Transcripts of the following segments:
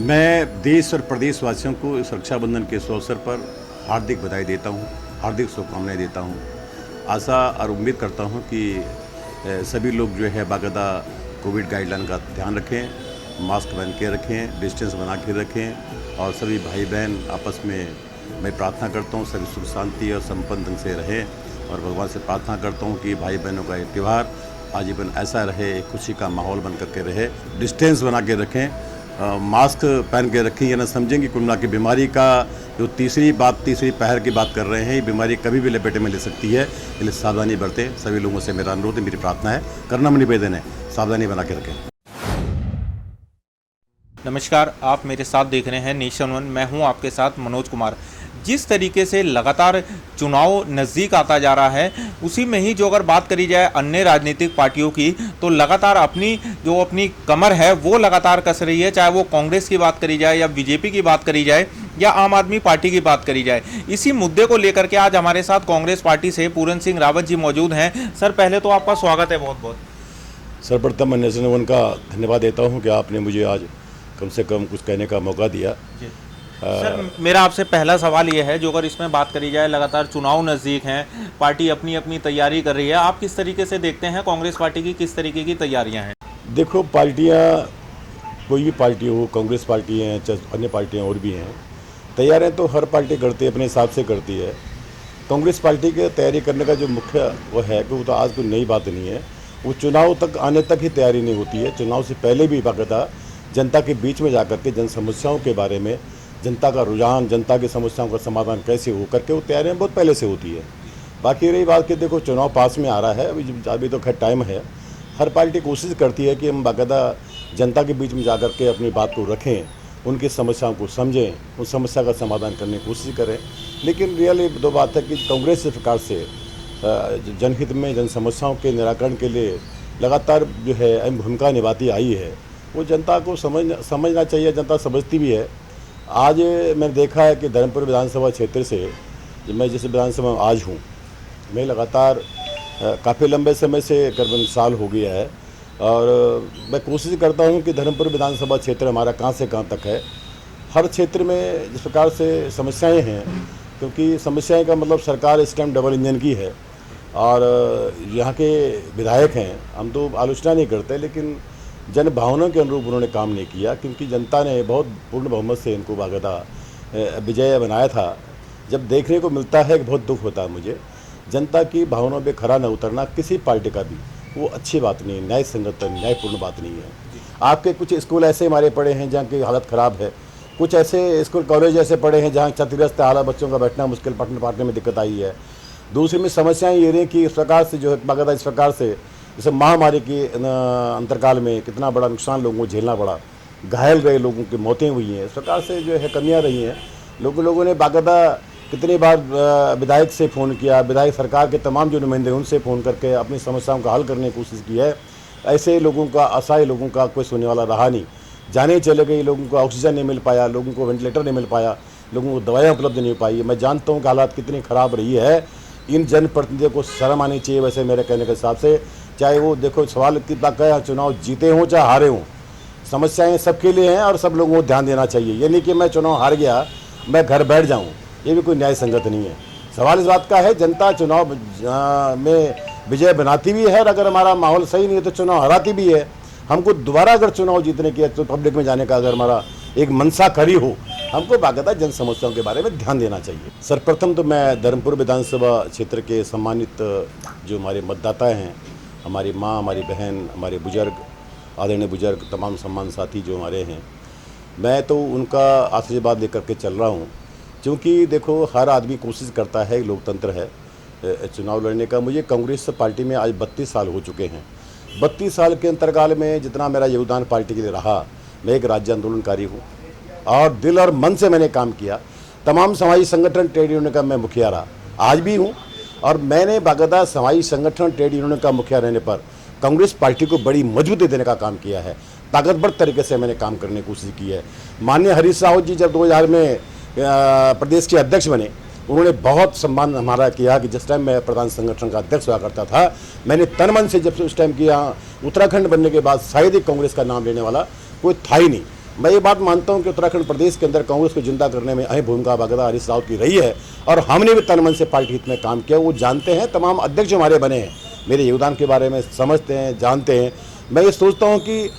मैं देश और प्रदेशवासियों को इस रक्षाबंधन के इस अवसर पर हार्दिक बधाई देता हूं, हार्दिक शुभकामनाएं देता हूं। आशा और उम्मीद करता हूं कि सभी लोग जो है बाकायदा कोविड गाइडलाइन का ध्यान रखें, मास्क पहन के रखें, डिस्टेंस बना के रखें और सभी भाई बहन आपस में मैं प्रार्थना करता हूं सभी सुख शांति और संपन्न ढंग से रहें और भगवान से प्रार्थना करता हूं कि भाई बहनों का ये त्यौहार आजीवन ऐसा रहे, खुशी का माहौल बन करके रहे। डिस्टेंस बना के रखें, मास्क पहन के रखें। ये ना समझें कि कोरोना की बीमारी का जो तीसरी पहर की बात कर रहे हैं, ये बीमारी कभी भी लपेटे में ले सकती है, इसलिए सावधानी बरतें। सभी लोगों से मेरा अनुरोध है, मेरी प्रार्थना है, करना निवेदन है, सावधानी बना के रखें। नमस्कार, आप मेरे साथ देख रहे हैं नेशन वन। मैं हूं आपके साथ मनोज कुमार। जिस तरीके से लगातार चुनाव नज़दीक आता जा रहा है, उसी में ही जो अगर बात करी जाए अन्य राजनीतिक पार्टियों की, तो लगातार अपनी कमर है वो लगातार कस रही है। चाहे वो कांग्रेस की बात करी जाए या बीजेपी की बात करी जाए या आम आदमी पार्टी की बात करी जाए। इसी मुद्दे को लेकर के आज हमारे साथ कांग्रेस पार्टी से पूरन सिंह रावत जी मौजूद हैं। सर, पहले तो आपका स्वागत है बहुत बहुत। सर्वप्रथम मैं नेशन वन का धन्यवाद देता हूँ कि आपने मुझे आज कम से कम कुछ कहने का मौका दिया। सर, मेरा आपसे पहला सवाल ये है, जो अगर इसमें बात करी जाए, लगातार चुनाव नज़दीक हैं, पार्टी अपनी अपनी तैयारी कर रही है, आप किस तरीके से देखते हैं कांग्रेस पार्टी की किस तरीके की तैयारियां हैं? देखो, पार्टियां, कोई भी पार्टी हो, कांग्रेस पार्टी हैं, अन्य पार्टियां और भी हैं, तैयारियां तो हर पार्टी करती है, अपने हिसाब से करती है। कांग्रेस पार्टी की तैयारी करने का जो मुख्य वो है कि वो तो आज कोई नई बात नहीं है, वो चुनाव तक आने तक ही तैयारी नहीं होती है। चुनाव से पहले भी बाकायदा जनता के बीच में जाकर के जन समस्याओं के बारे में, जनता का रुझान, जनता की समस्याओं का समाधान कैसे हो करके वो तैयारियाँ बहुत पहले से होती है। बाकी रही बात कि देखो, चुनाव पास में आ रहा है, अभी तो खैर टाइम है। हर पार्टी कोशिश करती है कि हम बाकायदा जनता के बीच में जाकर के अपनी बात को रखें, उनकी समस्याओं को समझें, उस समस्या का समाधान करने की कोशिश करें। लेकिन रियली दो बात है कि कांग्रेस इस प्रकार से जनहित में, जन समस्याओं के निराकरण के लिए लगातार जो है अहम भूमिका निभाती आई है, वो जनता को समझना चाहिए। जनता समझती भी है। आज मैंने देखा है कि धर्मपुर विधानसभा क्षेत्र से, मैं जिस विधानसभा में आज हूँ, मैं लगातार काफ़ी लंबे समय से, करीबन साल हो गया है, और मैं कोशिश करता हूँ कि धर्मपुर विधानसभा क्षेत्र हमारा कहाँ से कहाँ तक है। हर क्षेत्र में जिस प्रकार से समस्याएं हैं, क्योंकि समस्याएं का मतलब सरकार इस टाइम डबल इंजन की है और यहाँ के विधायक हैं, हम तो आलोचना नहीं करते, लेकिन जन भावनाओं के अनुरूप उन्होंने काम नहीं किया, क्योंकि जनता ने बहुत पूर्ण बहुमत से इनको बाकायदा विजय बनाया था। जब देखने को मिलता है कि बहुत दुख होता है मुझे, जनता की भावनाओं पे खरा न उतरना किसी पार्टी का भी वो अच्छी बात नहीं है, न्याय संगत, न्यायपूर्ण बात नहीं है। आपके कुछ स्कूल ऐसे हमारे पड़े हैं जहाँ की हालत ख़राब है, कुछ ऐसे स्कूल कॉलेज ऐसे पड़े हैं जहाँ क्षतिग्रस्त हालत, बच्चों का बैठना मुश्किल, पढ़ने पाठने में दिक्कत आई है। दूसरी में समस्याएँ ये रही कि इस प्रकार से जो है बाकायदा इस प्रकार से, जैसे महामारी के अंतरकाल में कितना बड़ा नुकसान लोगों को झेलना पड़ा, घायल रहे लोगों की मौतें हुई हैं, इस प्रकार से जो है कमियां रही हैं। लोगों ने बाकायदा कितनी बार विधायक से फ़ोन किया, विधायक सरकार के तमाम जो नुमाइंदे उनसे फ़ोन करके अपनी समस्याओं का हल करने की कोशिश की है। ऐसे लोगों का, असहाय लोगों का कोई सुनने वाला रहा नहीं। जाने चले गए, लोगों को ऑक्सीजन नहीं मिल पाया, लोगों को वेंटिलेटर नहीं मिल पाया, लोगों को दवाइयाँ उपलब्ध नहीं हो पाई। मैं जानता हूँ कि हालात कितनी ख़राब रही है। इन जनप्रतिनिधियों को शर्म आनी चाहिए वैसे मेरे कहने के हिसाब से। चाहे वो देखो, सवाल की बात है, चुनाव जीते हों चाहे हारे हों, समस्याएं सबके लिए हैं और सब लोगों को ध्यान देना चाहिए। ये नहीं कि मैं चुनाव हार गया मैं घर बैठ जाऊं, ये भी कोई न्याय संगत नहीं है। सवाल इस बात का है, जनता चुनाव में विजय बनाती भी है और अगर हमारा माहौल सही नहीं है तो चुनाव हराती भी है। हमको दोबारा अगर चुनाव जीतने की, तो पब्लिक में जाने का अगर हमारा एक मनसा खरी हो, हमको बाकायदा जन समस्याओं के बारे में ध्यान देना चाहिए। सर्वप्रथम तो मैं धर्मपुर विधानसभा क्षेत्र के सम्मानित जो हमारे मतदाता हैं, हमारी माँ, हमारी बहन, हमारे बुजुर्ग, आदरणीय बुजुर्ग, तमाम सम्मान साथी जो हमारे हैं, मैं तो उनका आशीर्वाद लेकर के चल रहा हूँ। क्योंकि देखो, हर आदमी कोशिश करता है, लोकतंत्र है, चुनाव लड़ने का। मुझे कांग्रेस पार्टी में आज 32 साल हो चुके हैं। 32 साल के अंतरकाल में जितना मेरा योगदान पार्टी के लिए रहा, मैं एक राज्य आंदोलनकारी हूँ और दिल और मन से मैंने काम किया। तमाम समाजी संगठन, ट्रेड यूनियन का मैं मुखिया रहा, आज भी हूँ, और मैंने बाकायदा समाजी संगठन, ट्रेड यूनियन का मुखिया रहने पर कांग्रेस पार्टी को बड़ी मजबूती देने का काम किया है। ताकतवर तरीके से मैंने काम करने की कोशिश की है। माननीय हरीश रावत जी जब 2000 में प्रदेश के अध्यक्ष बने, उन्होंने बहुत सम्मान हमारा किया कि जिस टाइम मैं प्रधान संगठन का अध्यक्ष हुआ करता था, मैंने तन मन से जब से उस टाइम किया। उत्तराखंड बनने के बाद शायद ही कांग्रेस का नाम लेने वाला कोई था ही नहीं। मैं ये बात मानता हूं कि उत्तराखंड प्रदेश के अंदर कांग्रेस को जिंदा करने में अहम भूमिका बाकायदा हरीश रावत की रही है और हमने भी तन मन से पार्टी हित में काम किया। वो जानते हैं, तमाम अध्यक्ष हमारे बने हैं, मेरे योगदान के बारे में समझते हैं, जानते हैं। मैं ये सोचता हूँ कि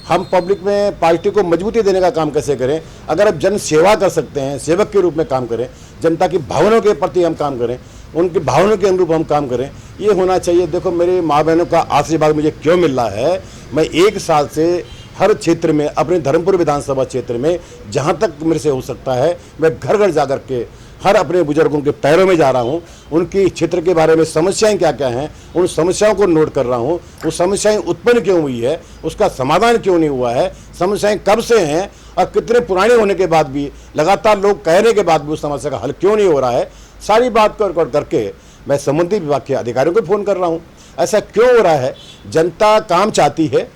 हम पब्लिक में पार्टी को मजबूती देने का काम कैसे करें। अगर आप जन सेवा कर सकते हैं, सेवक के रूप में काम करें, जनता की भावनाओं के प्रति हम काम करें, उनकी भावनाओं के अनुरूप हम काम करें, ये होना चाहिए। देखो, मेरे माँ बहनों का आशीर्वाद मुझे क्यों मिल रहा है, मैं 1 साल से हर क्षेत्र में, अपने धर्मपुर विधानसभा क्षेत्र में जहाँ तक मेरे से हो सकता है, मैं घर घर जा कर के हर अपने बुजुर्गों के पैरों में जा रहा हूँ, उनकी क्षेत्र के बारे में समस्याएं क्या क्या हैं, उन समस्याओं को नोट कर रहा हूँ। वो समस्याएं उत्पन्न क्यों हुई है, उसका समाधान क्यों नहीं हुआ है, समस्याएं कब से हैं और कितने पुराने होने के बाद भी, लगातार लोग कहने के बाद भी उस समस्या का हल क्यों नहीं हो रहा है, सारी बात करके मैं संबंधित विभाग के अधिकारियों को फ़ोन कर रहा हूँ। ऐसा क्यों हो रहा है? जनता काम चाहती है,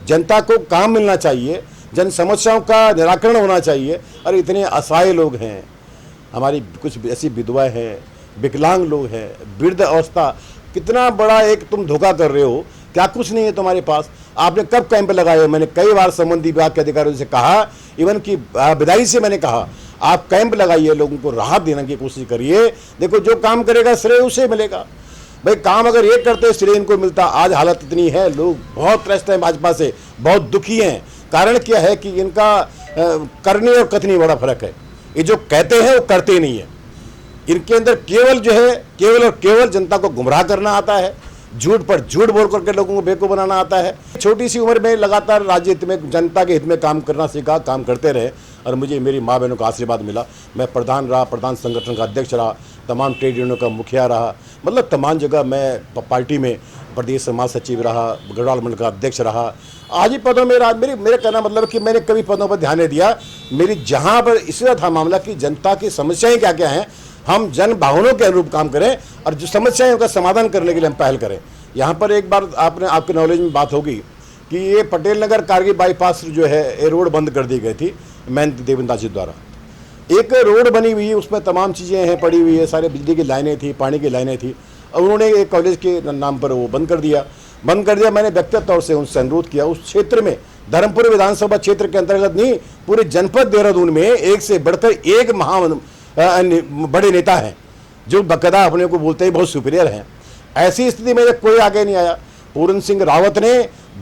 जनता को काम मिलना चाहिए, जन समस्याओं का निराकरण होना चाहिए। और इतने असहाय लोग हैं, हमारी कुछ ऐसी विधवाएं हैं, विकलांग लोग हैं, वृद्ध अवस्था, कितना बड़ा एक तुम धोखा कर रहे हो, क्या कुछ नहीं है तुम्हारे पास। आपने कब कैंप लगाए हो? मैंने कई बार संबंधित विभाग के अधिकारियों से कहा, इवन की विदाई से मैंने कहा, आप कैंप लगाइए, लोगों को राहत देने की कोशिश करिए। देखो, जो काम करेगा श्रेय उसे मिलेगा। भाई, काम अगर ये करते श्रेय इनको मिलता। आज हालत इतनी है, लोग बहुत त्रस्त हैं भाजपा से, बहुत दुखी हैं। कारण क्या है कि इनका करने और कथनी बड़ा फर्क है। ये जो कहते हैं वो करते नहीं है। इनके अंदर केवल जो है, केवल और केवल जनता को गुमराह करना आता है, झूठ पर झूठ बोल करके लोगों को बेवकूफ़ बनाना आता है। छोटी सी उम्र में लगातार राज्य हित में, जनता के हित में काम करना सीखा, काम करते रहे और मुझे मेरी माँ बहनों का आशीर्वाद मिला। मैं प्रधान रहा, प्रधान संगठन का अध्यक्ष रहा, तमाम ट्रेड यूनियनों का मुखिया रहा, मतलब तमाम जगह मैं पार्टी में प्रदेश समाज सचिव रहा, गढ़वाल मंडल का अध्यक्ष रहा। आज ही पदों में रहा। मेरे कहना मतलब है कि मैंने कभी पदों पर ध्यान नहीं दिया। मेरी जहाँ पर इसलिए था मामला कि जनता की समस्याएं क्या क्या हैं, हम जन भावनाओं के अनुरूप काम करें और जो समस्याएं उनका समाधान करने के लिए हम पहल करें। यहाँ पर एक बार आपके नॉलेज में बात होगी कि ये पटेल नगर कारगिल बाईपास जो है, ये रोड बंद कर दी गई थी महंत देवेंद्र जी द्वारा। एक रोड बनी हुई है, उसमें तमाम चीज़ें हैं, पड़ी हुई है, सारे बिजली की लाइनें थी, पानी की लाइनें थी, और उन्होंने एक कॉलेज के नाम पर वो बंद कर दिया। मैंने व्यक्तिगत तौर से उनसे अनुरोध किया, उस क्षेत्र में, धर्मपुर विधानसभा क्षेत्र के अंतर्गत नहीं, पूरे जनपद देहरादून में एक से बढ़कर एक बड़े नेता हैं जो बाकायदा अपने को बोलते हैं बहुत सुपीरियर हैं। ऐसी स्थिति में जब कोई आगे नहीं आया, पूरन सिंह रावत ने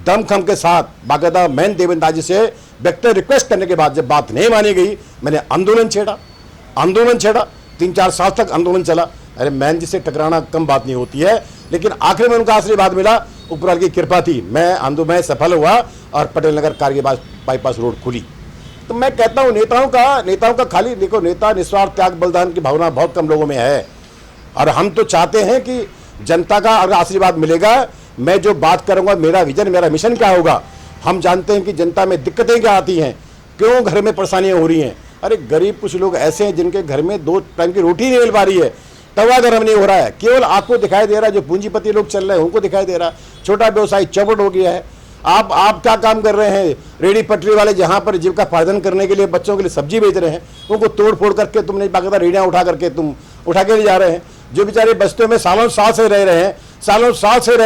दमखम के साथ बाकायदा महंत देवेंद्र जी से व्यक्तिगत रिक्वेस्ट करने के बाद जब बात नहीं मानी गई, मैंने आंदोलन छेड़ा 3-4 साल तक आंदोलन चला। अरे, महंत जी से टकराना कम बात नहीं होती है, लेकिन आखिर में उनका आशीर्वाद मिला, ऊपर वाले की कृपा थी, मैं सफल हुआ और पटेल नगर कारगिल बाईपास रोड खुली। तो मैं कहता हूँ, नेताओं का खाली देखो, नेता निस्वार्थ त्याग बलिदान की भावना बहुत कम लोगों में है। और हम तो चाहते हैं कि जनता का अगर आशीर्वाद मिलेगा, मैं जो बात करूँगा, मेरा विजन, मेरा मिशन क्या होगा। हम जानते हैं कि जनता में दिक्कतें क्या आती हैं, क्यों घर में परेशानियाँ हो रही हैं। अरे, गरीब कुछ लोग ऐसे हैं जिनके घर में 2 टाइम की रोटी नहीं मिल पा रही है, तवा गर्म नहीं हो रहा है, केवल आपको दिखाई दे रहा है, जो पूंजीपति लोग चल रहे हैं उनको दिखाई दे रहा है, छोटा व्यवसाय चौपट हो गया है। आप क्या काम कर रहे हैं? रेडी पटरी वाले जहाँ पर जीविकापार्जन करने के लिए बच्चों के लिए सब्जी बेच रहे हैं, उनको तोड़ फोड़ करके तुमने बाकायदा रेडियाँ उठा करके तुम उठा के ले जा रहे हैं। जो बेचारे बस्तियों में सालों साल से रह रहे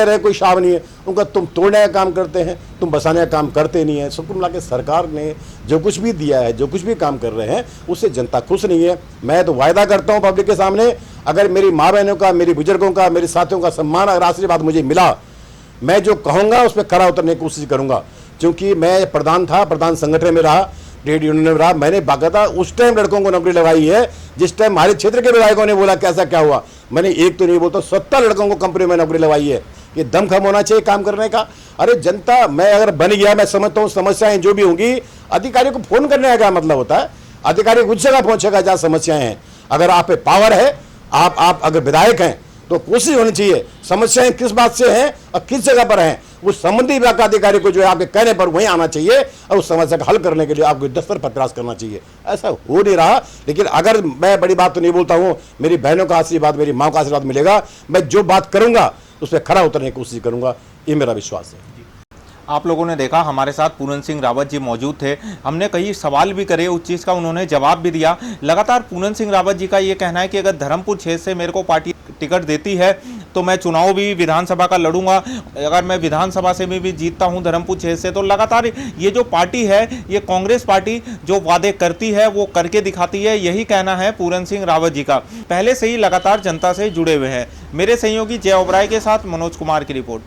हैं, कोई शाम नहीं है, उनका तुम तोड़ने का काम करते हैं, तुम बसाने का काम करते नहीं है। सब कुल मिला के सरकार ने जो कुछ भी दिया है, जो कुछ भी काम कर रहे हैं, उससे जनता खुश नहीं है। मैं तो वायदा करता हूँ पब्लिक के सामने, अगर मेरी माँ बहनों का, मेरी बुजुर्गों का, मेरे साथियों का सम्मान अगर आशीर्वाद मुझे मिला, मैं जो कहूँगा उस पर खरा उतरने की कोशिश करूँगा। क्योंकि मैं प्रधान था, प्रधान संगठन में रहा, ट्रेड यूनियन में रहा, मैंने बाकायदा उस टाइम लड़कों को नौकरी लगाई है जिस टाइम हमारे क्षेत्र के विधायकों ने बोला कैसा क्या हुआ। मैंने एक तो नहीं बोलता, 70 लड़कों को कंपनी में नौकरी लगाई है। ये दमखम होना चाहिए काम करने का। अरे जनता, मैं अगर बन गया, मैं समझता हूँ समस्याएं जो भी होंगी, अधिकारी को फोन करने का क्या मतलब होता है? अधिकारी उस जगह पहुंचेगा जहाँ समस्याएं हैं। अगर आप पे पावर है, आप अगर विधायक हैं, तो कोशिश होनी चाहिए समस्याएं किस बात से हैं और किस जगह पर हैं, उस संबंधी विभाग का अधिकारी को जो है आपके कहने पर वहीं आना चाहिए और उस समस्या का हल करने के लिए आपको दफ्तर पर प्रयास करना चाहिए। ऐसा हो नहीं रहा। लेकिन अगर मैं बड़ी बात तो नहीं बोलता हूँ, मेरी बहनों का आशीर्वाद, मेरी माँ का आशीर्वाद मिलेगा, मैं जो बात करूँगा उस पर खरा उतरने की कोशिश करूँगा, ये मेरा विश्वास है। आप लोगों ने देखा, हमारे साथ पूरन सिंह रावत जी मौजूद थे। हमने कई सवाल भी करे, उस चीज़ का उन्होंने जवाब भी दिया। लगातार पूरन सिंह रावत जी का ये कहना है कि अगर धर्मपुर क्षेत्र से मेरे को पार्टी टिकट देती है तो मैं चुनाव भी विधानसभा का लड़ूंगा। अगर मैं विधानसभा से भी जीतता हूं धर्मपुर क्षेत्र से, तो लगातार ये जो पार्टी है, ये कांग्रेस पार्टी जो वादे करती है वो करके दिखाती है, यही कहना है पूरन सिंह रावत जी का। पहले से ही लगातार जनता से जुड़े हुए हैं। मेरे सहयोगी जय ओबराय के साथ मनोज कुमार की रिपोर्ट।